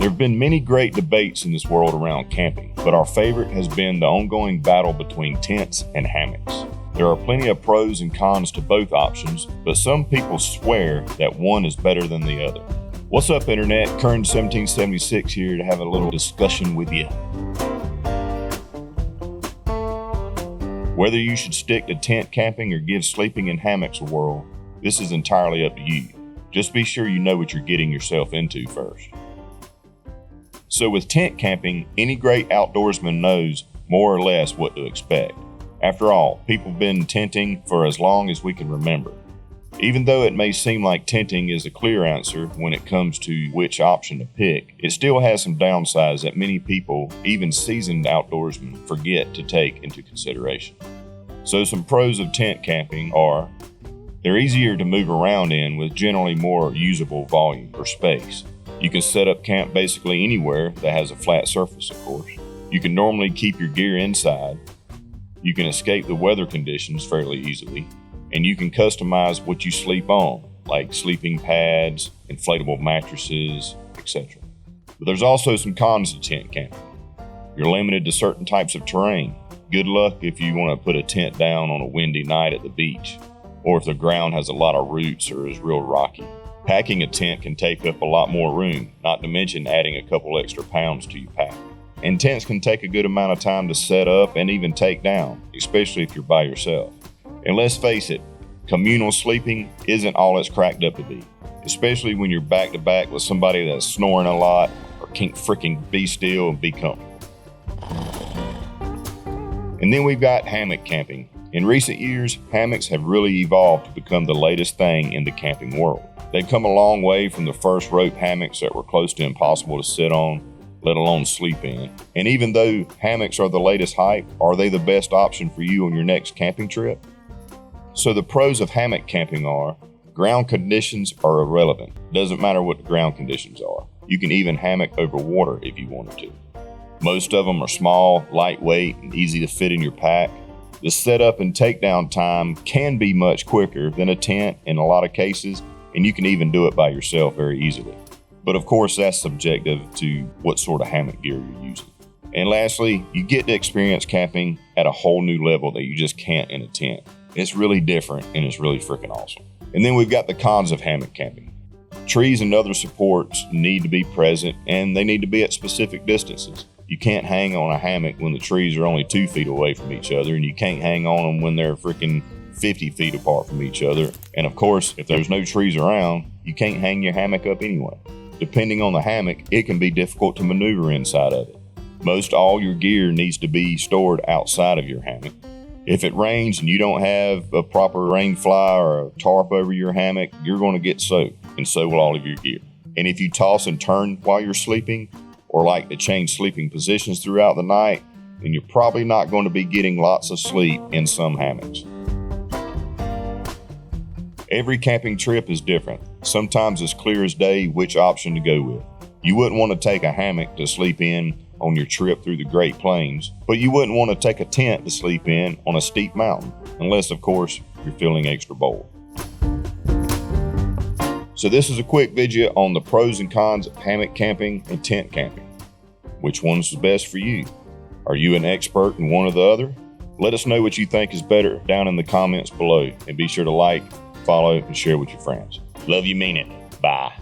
There have been many great debates in this world around camping, but our favorite has been the ongoing battle between tents and hammocks. There are plenty of pros and cons to both options, but some people swear that one is better than the other. What's up, Internet? Kern 1776 here to have a little discussion with you. Whether you should stick to tent camping or give sleeping in hammocks a whirl, this is entirely up to you. Just be sure you know what you're getting yourself into first. So with tent camping, any great outdoorsman knows more or less what to expect. After all, people have been tenting for as long as we can remember. Even though it may seem like tenting is a clear answer when it comes to which option to pick, it still has some downsides that many people, even seasoned outdoorsmen, forget to take into consideration. So some pros of tent camping are: they're easier to move around in with generally more usable volume or space. You can set up camp basically anywhere that has a flat surface, of course. You can normally keep your gear inside. You can escape the weather conditions fairly easily. And you can customize what you sleep on, like sleeping pads, inflatable mattresses, etc. But there's also some cons to tent camping. You're limited to certain types of terrain. Good luck if you want to put a tent down on a windy night at the beach, or if the ground has a lot of roots or is real rocky. Packing a tent can take up a lot more room, not to mention adding a couple extra pounds to your pack. And tents can take a good amount of time to set up and even take down, especially if you're by yourself. And let's face it, communal sleeping isn't all it's cracked up to be, especially when you're back to back with somebody that's snoring a lot or can't freaking be still and be comfortable. And then we've got hammock camping. In recent years, hammocks have really evolved to become the latest thing in the camping world. They've come a long way from the first rope hammocks that were close to impossible to sit on, let alone sleep in. And even though hammocks are the latest hype, are they the best option for you on your next camping trip? So the pros of hammock camping are: ground conditions are irrelevant. Doesn't matter what the ground conditions are. You can even hammock over water if you wanted to. Most of them are small, lightweight, and easy to fit in your pack. The setup and takedown time can be much quicker than a tent in a lot of cases, and you can even do it by yourself very easily. But of course, that's subjective to what sort of hammock gear you're using. And lastly, you get to experience camping at a whole new level that you just can't in a tent. It's really different and it's really freaking awesome. And then we've got the cons of hammock camping. Trees and other supports need to be present, and they need to be at specific distances. You can't hang on a hammock when the trees are only 2 feet away from each other, and you can't hang on them when they're freaking 50 feet apart from each other. And of course, if there's no trees around, you can't hang your hammock up anyway. Depending on the hammock, it can be difficult to maneuver inside of it. Most all your gear needs to be stored outside of your hammock. If it rains and you don't have a proper rain fly or a tarp over your hammock, you're going to get soaked, and so will all of your gear. And if you toss and turn while you're sleeping, or like to change sleeping positions throughout the night, then you're probably not going to be getting lots of sleep in some hammocks. Every camping trip is different. Sometimes it's clear as day which option to go with. You wouldn't want to take a hammock to sleep in on your trip through the Great Plains, but you wouldn't want to take a tent to sleep in on a steep mountain, unless, of course, you're feeling extra bold. So this is a quick video on the pros and cons of hammock camping and tent camping. Which one's the best for you? Are you an expert in one or the other? Let us know what you think is better down in the comments below, and be sure to like, follow, and share with your friends. Love you, mean it. Bye.